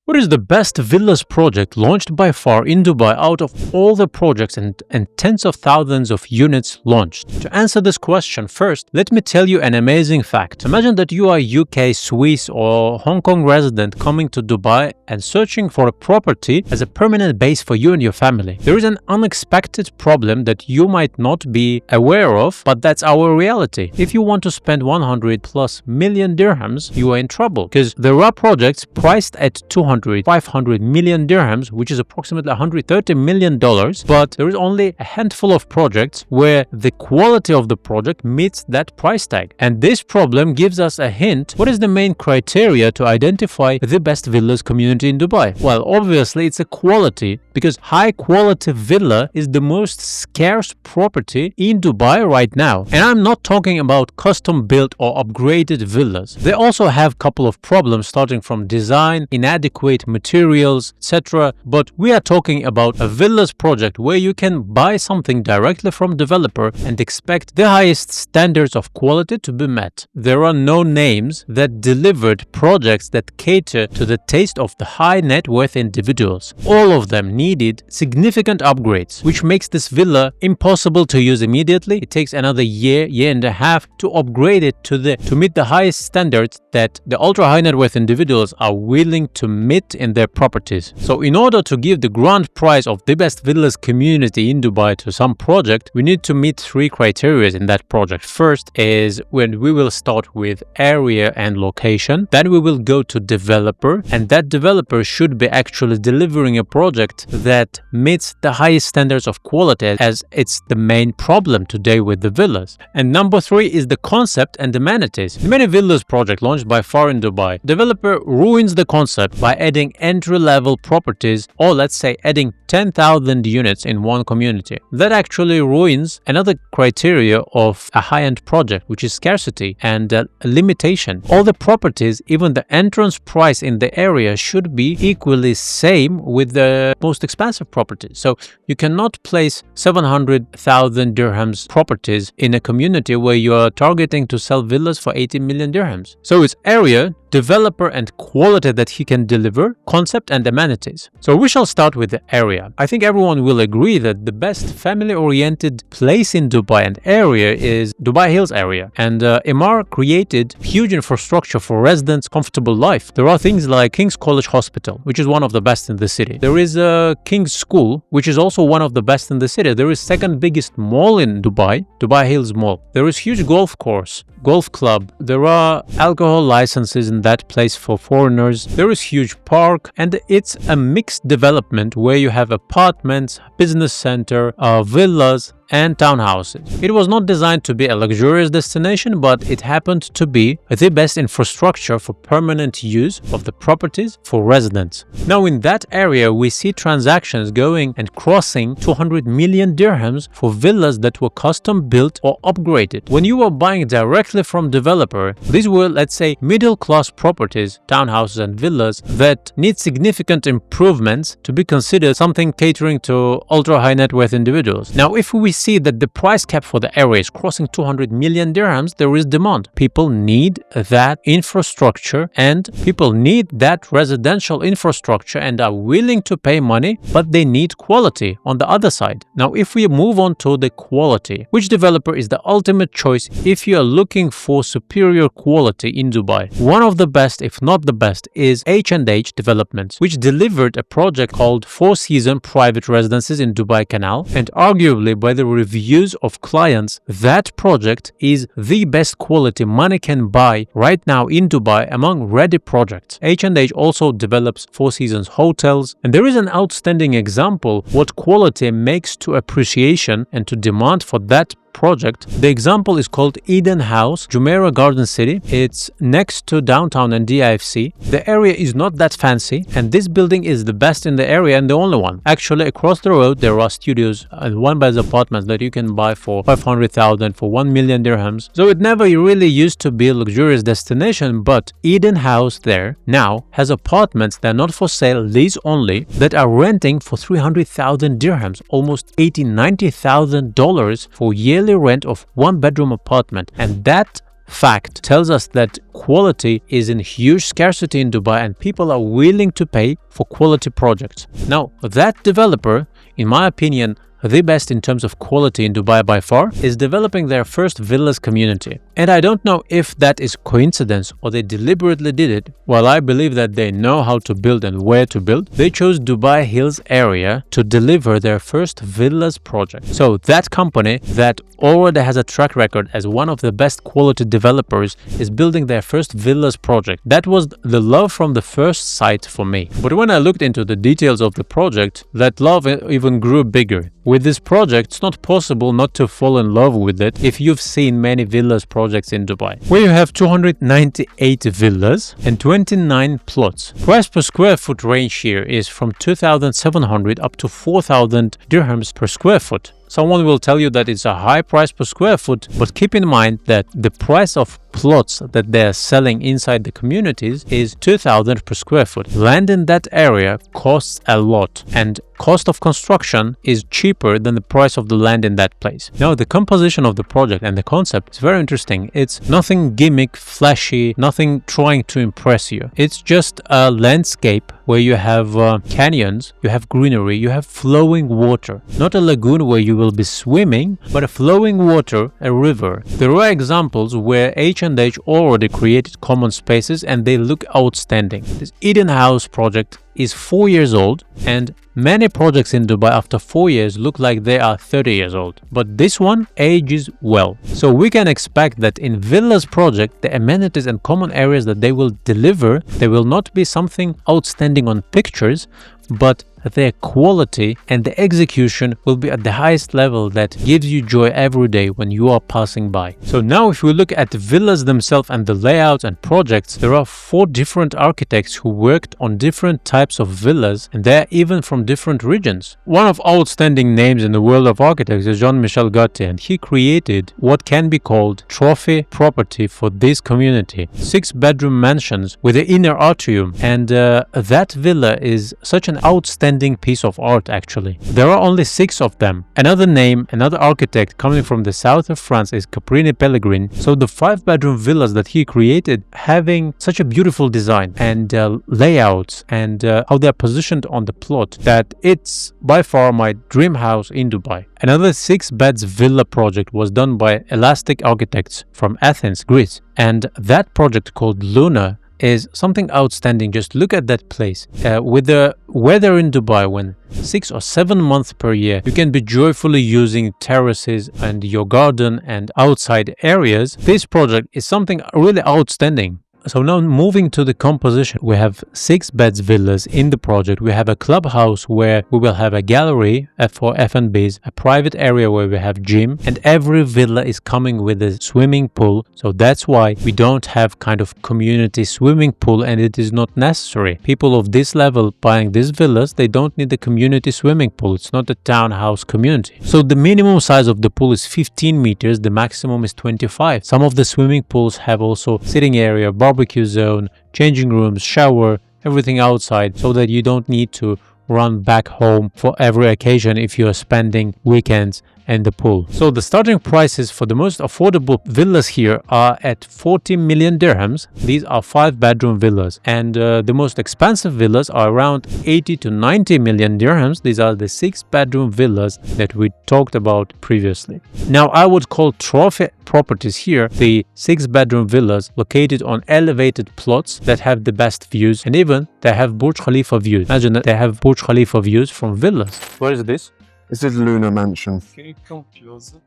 What is the best villas project launched by far in Dubai out of all the projects and tens of thousands of units launched? To answer this question, first, let me tell you an amazing fact. Imagine that you are UK, Swiss or Hong Kong resident coming to Dubai and searching for a property as a permanent base for you and your family. There is an unexpected problem that you might not be aware of, but that's our reality. If you want to spend 100+ million dirhams, you are in trouble because there are projects priced at 500 million dirhams, which is approximately $130 million, but there is only a handful of projects where the quality of the project meets that price tag. And this problem gives us a hint. What is the main criteria to identify the best villas community in Dubai? Well, obviously it's a quality, because high quality villa is the most scarce property in Dubai right now. And I'm not talking about custom built or upgraded villas. They also have a couple of problems, starting from design, inadequate materials, etc. But we are talking about a villas project where you can buy something directly from developer and expect the highest standards of quality to be met. There are no names that delivered projects that cater to the taste of the high net worth individuals. All of them needed significant upgrades, which makes this villa impossible to use immediately. It takes another year and a half to upgrade it to meet the highest standards that the ultra high net worth individuals are willing to meet in their properties. So in order to give the grand prize of the best villas community in Dubai to some project, we need to meet three criteria in that project. First is when we will start with area and location, then we will go to developer, and that developer should be actually delivering a project that meets the highest standards of quality, as it's the main problem today with the villas. And number three is the concept and amenities. Many villas project launched by far in Dubai, developer ruins the concept by adding entry-level properties, or let's say adding 10,000 units in one community. That actually ruins another criteria of a high-end project, which is scarcity and a limitation. All the properties, even the entrance price in the area, should be equally same with the most expensive properties. So you cannot place 700,000 dirhams properties in a community where you are targeting to sell villas for 80 million dirhams. So it's area, developer and quality that he can deliver, concept and amenities. So we shall start with the area. I think everyone will agree that the best family-oriented place in Dubai and area is Dubai Hills area. And Emaar created huge infrastructure for residents' comfortable life. There are things like King's College Hospital, which is one of the best in the city. There is a King's School, which is also one of the best in the city. There is second biggest mall in Dubai, Dubai Hills Mall. There is huge golf course, golf club. There are alcohol licenses in that place for foreigners. There is huge park, and it's a mixed development where you have apartments, business center, villas and townhouses. It was not designed to be a luxurious destination, but it happened to be the best infrastructure for permanent use of the properties for residents. Now in that area we see transactions going and crossing 200 million dirhams for villas that were custom built or upgraded. When you were buying directly from developer, these were, let's say, middle class properties, townhouses and villas that need significant improvements to be considered something catering to ultra high net worth individuals. Now if we see that the price cap for the area is crossing 200 million dirhams, there is demand. People need that infrastructure and people need that residential infrastructure and are willing to pay money, but they need quality on the other side. Now, if we move on to the quality, which developer is the ultimate choice if you are looking for superior quality in Dubai? One of the best, if not the best, is H&H Developments, which delivered a project called Four Seasons Private Residences in Dubai Canal, and arguably by the reviews of clients, that project is the best quality money can buy right now in Dubai among ready projects. H&H also develops Four Seasons hotels, and there is an outstanding example what quality makes to appreciation and to demand for that project. The example is called Eden House, Jumeirah Garden City. It's next to downtown and DIFC. The area is not that fancy, and this building is the best in the area and the only one. Actually, across the road there are studios and one-bed apartments that you can buy for 500,000 for 1 million dirhams. So it never really used to be a luxurious destination, but Eden House there now has apartments that are not for sale, lease only, that are renting for 300,000 dirhams, almost $80,000-$90,000 for yearly rent of one-bedroom apartment. And that fact tells us that quality is in huge scarcity in Dubai and people are willing to pay for quality projects. Now, that developer, in my opinion, the best in terms of quality in Dubai by far, is developing their first villas community. And I don't know if that is coincidence or they deliberately did it. While I believe that they know how to build and where to build, they chose Dubai Hills area to deliver their first villas project. So that company that already has a track record as one of the best quality developers is building their first villas project. That was the love from the first sight for me. But when I looked into the details of the project, that love even grew bigger. With this project, it's not possible not to fall in love with it if you've seen many villas projects in Dubai, where you have 298 villas and 29 plots. Price per square foot range here is from 2,700 up to 4,000 dirhams per square foot. Someone will tell you that it's a high price per square foot, but keep in mind that the price of plots that they're selling inside the communities is 2,000 per square foot. Land in that area costs a lot, and cost of construction is cheaper than the price of the land in that place. Now, the composition of the project and the concept is very interesting. It's nothing gimmick, flashy, nothing trying to impress you. It's just a landscape where you have canyons, you have greenery, you have flowing water. Not a lagoon where you will be swimming, but a flowing water, a river. There are examples where H&H already created common spaces and they look outstanding. This Eden House project is 4 years old, and many projects in Dubai after 4 years look like they are 30 years old. But this one ages well. So we can expect that in Villas project, the amenities and common areas that they will deliver, they will not be something outstanding on pictures, but their quality and the execution will be at the highest level that gives you joy every day when you are passing by. So now if we look at the villas themselves and the layouts and projects, there are 4 different architects who worked on different types of villas, and they're even from different regions. One of outstanding names in the world of architects is Jean-Michel Gaultier, and he created what can be called trophy property for this community. 6-bedroom mansions with the inner atrium, and that villa is such an outstanding piece of art actually. There are only 6 of them. Another architect coming from the south of France is Caprini Pellegrin. So the 5-bedroom villas that he created having such a beautiful design and layouts and how they're positioned on the plot that it's by far my dream house in Dubai. Another 6-beds villa project was done by Elastic Architects from Athens, Greece. And that project called Luna is something outstanding. Just look at that place. With the weather in Dubai, when 6 or 7 months per year, you can be joyfully using terraces and your garden and outside areas. This project is something really outstanding. So now moving to the composition, we have 6-beds villas in the project. We have a clubhouse where we will have a gallery for F&Bs, a private area where we have gym, and every villa is coming with a swimming pool. So that's why we don't have kind of community swimming pool, and it is not necessary. People of this level buying these villas, they don't need the community swimming pool. It's not a townhouse community. So the minimum size of the pool is 15 meters, the maximum is 25. Some of the swimming pools have also sitting area, barbecue zone, changing rooms, shower, everything outside, so that you don't need to run back home for every occasion if you are spending weekends in the pool. So the starting prices for the most affordable villas here are at 40 million dirhams. These are 5-bedroom villas, and the most expensive villas are around 80 to 90 million dirhams. These are the 6-bedroom villas that we talked about previously. Now I would call trophy properties here the 6-bedroom villas located on elevated plots that have the best views, and even they have Burj Khalifa views. Imagine that they have Burj Khalifa views from villas. Where is this? This is Luna Mansion. Can you come closer?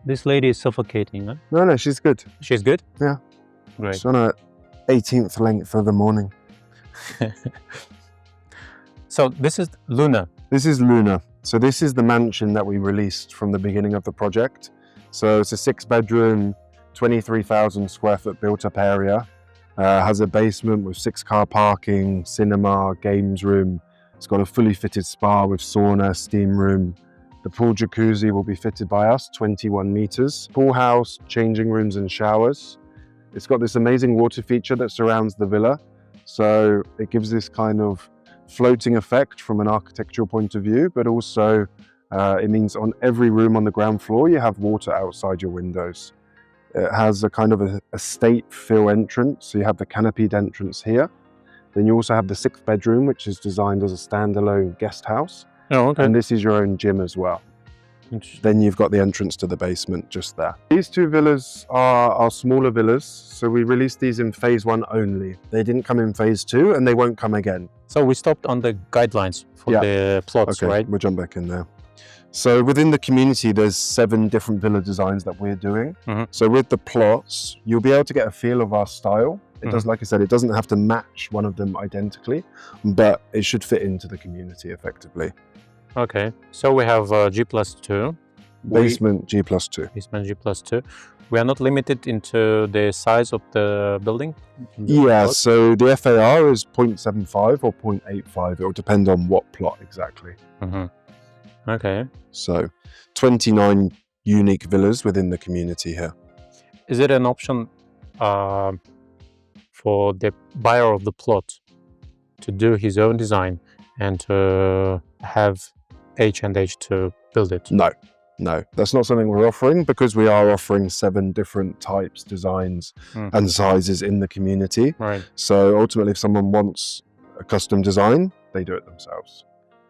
This lady is suffocating, huh? No, she's good. She's good? Yeah. Great. She's on her 18th length of the morning. So this is Luna. This is Luna. So this is the mansion that we released from the beginning of the project. So it's a 6-bedroom, 23,000 square foot built-up area. Has a basement with 6-car parking, cinema, games room. It's got a fully fitted spa with sauna, steam room. The pool jacuzzi will be fitted by us, 21 meters. Pool house, changing rooms and showers. It's got this amazing water feature that surrounds the villa. So it gives this kind of floating effect from an architectural point of view, but also it means on every room on the ground floor, you have water outside your windows. It has a kind of a estate feel entrance. So you have the canopied entrance here. Then you also have the 6th bedroom, which is designed as a standalone guest house. Oh, okay. And this is your own gym as well. Then you've got the entrance to the basement just there. These 2 villas are smaller villas. So we released these in phase 1 only. They didn't come in phase 2 and they won't come again. So we stopped on the guidelines for the plots, okay, right? We'll jump back in there. So within the community, there's 7 different villa designs that we're doing. So with the plots, you'll be able to get a feel of our style. It does, like I said, it doesn't have to match one of them identically, but it should fit into the community effectively. Okay, so we have G+2. Basement G+2. Basement G+2. We are not limited into the size of the building? Yeah, so the FAR is 0.75 or 0.85. It will depend on what plot exactly. Okay. So 29 unique villas within the community here. Is it an option for the buyer of the plot to do his own design and to have H&H to build it? No, that's not something we're offering, because we are offering 7 different types, designs and sizes in the community. Right. So ultimately, if someone wants a custom design, they do it themselves.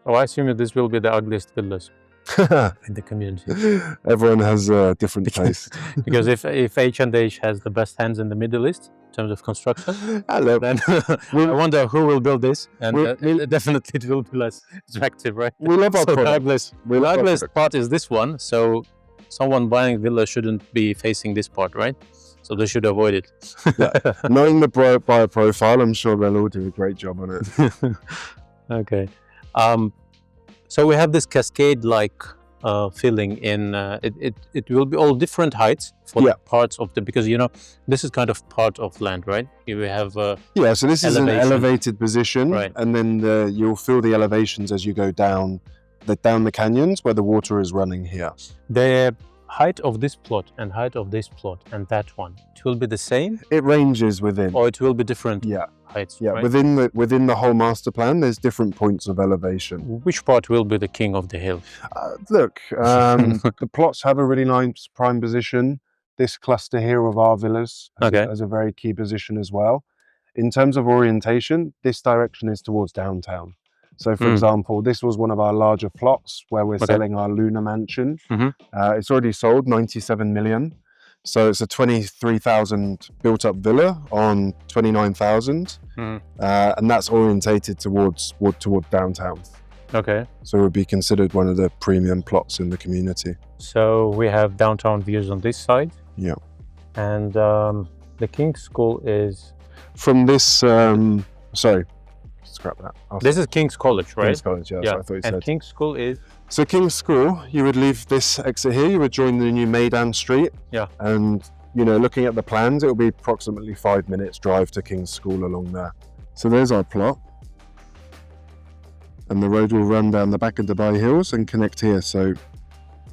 Oh, I assume that this will be the ugliest villas in the community. Everyone has a different taste. Because if H&H has the best hands in the Middle East in terms of construction, then I wonder who will build this, and definitely it will be less attractive, right? We love our product. The ugliest part is this one, so someone buying villa shouldn't be facing this part, right? So they should avoid it. Knowing the buyer profile, I'm sure they'll all do a great job on it. Okay. So we have this cascade-like filling in. It will be all different heights for the parts of the, because this is kind of part of land, right? We have so this is an elevated position, right? And then you'll feel the elevations as you go down the canyons where the water is running here. The height of this plot and height of this plot and that one, it will be the same? It ranges within. Or it will be different? Heights, yeah, right? within the whole master plan, there's different points of elevation. Which part will be the king of the hill? Look, the plots have a really nice prime position. This cluster here of our villas has a very key position as well. In terms of orientation, this direction is towards downtown. So, for example, this was one of our larger plots where we're selling our Luna mansion. It's already sold, 97 million. So it's a 23,000 built-up villa on 29,000, and that's orientated towards downtown. Okay. So it would be considered one of the premium plots in the community. So we have downtown views on this side. Yeah. And the King's School is... From this, sorry, scrap that. This is King's College, right? King's College, yeah. I thought you said. And King's School is... So King's School, you would leave this exit here, you would join the new Maidan Street. Yeah. And, looking at the plans, it will be approximately 5 minutes drive to King's School along there. So there's our plot. And the road will run down the back of Dubai Hills and connect here. So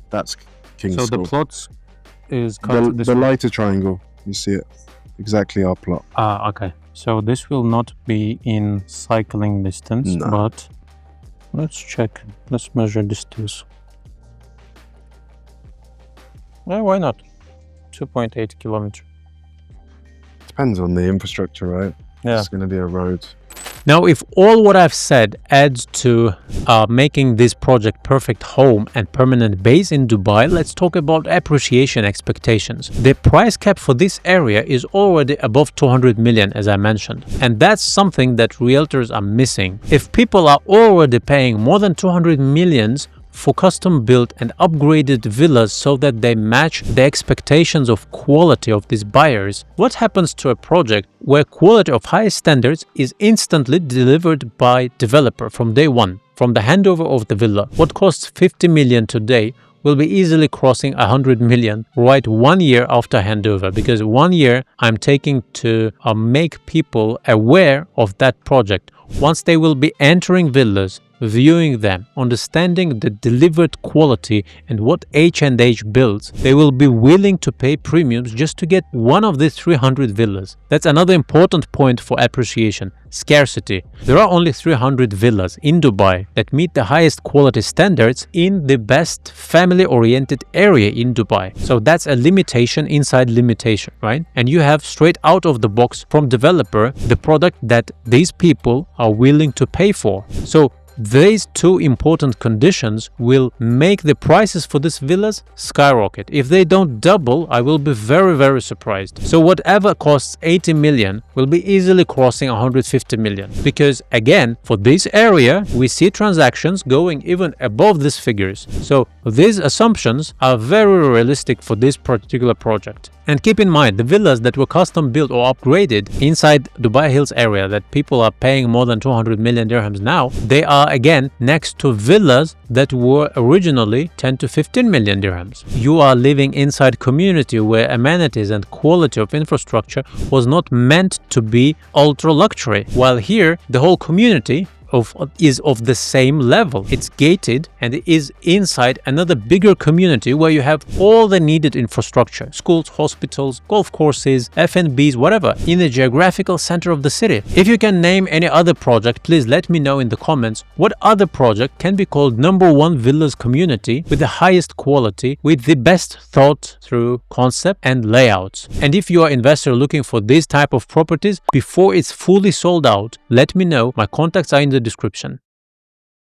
that's King's School. So the plot is the lighter triangle, you see it. Exactly our plot. Okay. So this will not be in cycling distance, but let's check. Let's measure distance. Yeah, why not? 2.8 kilometers. Depends on the infrastructure, right? Yeah. It's going to be a road. Now, if all what I've said adds to making this project perfect home and permanent base in Dubai, let's talk about appreciation expectations. The price cap for this area is already above 200 million, as I mentioned. And that's something that realtors are missing. If people are already paying more than 200 millions for custom-built and upgraded villas so that they match the expectations of quality of these buyers, what happens to a project where quality of high standards is instantly delivered by developer from day one? From the handover of the villa, what costs 50 million today will be easily crossing 100 million right 1 year after handover, because 1 year I'm taking to make people aware of that project. Once they will be entering villas, viewing them, understanding the delivered quality and what H&H builds, they will be willing to pay premiums just to get one of these 300 villas. That's another important point for appreciation: scarcity. There are only 300 villas in Dubai that meet the highest quality standards in the best family-oriented area in Dubai. So that's a limitation inside limitation, right? And you have straight out of the box from developer the product that these people are willing to pay for. So these two important conditions will make the prices for these villas skyrocket. If they don't double, I will be very surprised. So whatever costs 80 million will be easily crossing 150 million. Because again, for this area, we see transactions going even above these figures. So these assumptions are very realistic for this particular project. And keep in mind, the villas that were custom built or upgraded inside Dubai Hills area that people are paying more than 200 million dirhams now, they are again next to villas that were originally 10 to 15 million dirhams. You are living inside community where amenities and quality of infrastructure was not meant to be ultra luxury, while here the whole community is of the same level. It's gated and it is inside another bigger community where you have all the needed infrastructure: schools, hospitals, golf courses, F&Bs, whatever, in the geographical center of the city. If you can name any other project, please let me know in the comments what other project can be called #1 villas community with the highest quality, with the best thought through concept and layouts. And if you are an investor looking for this type of properties before it's fully sold out, let me know. My contacts are in the description.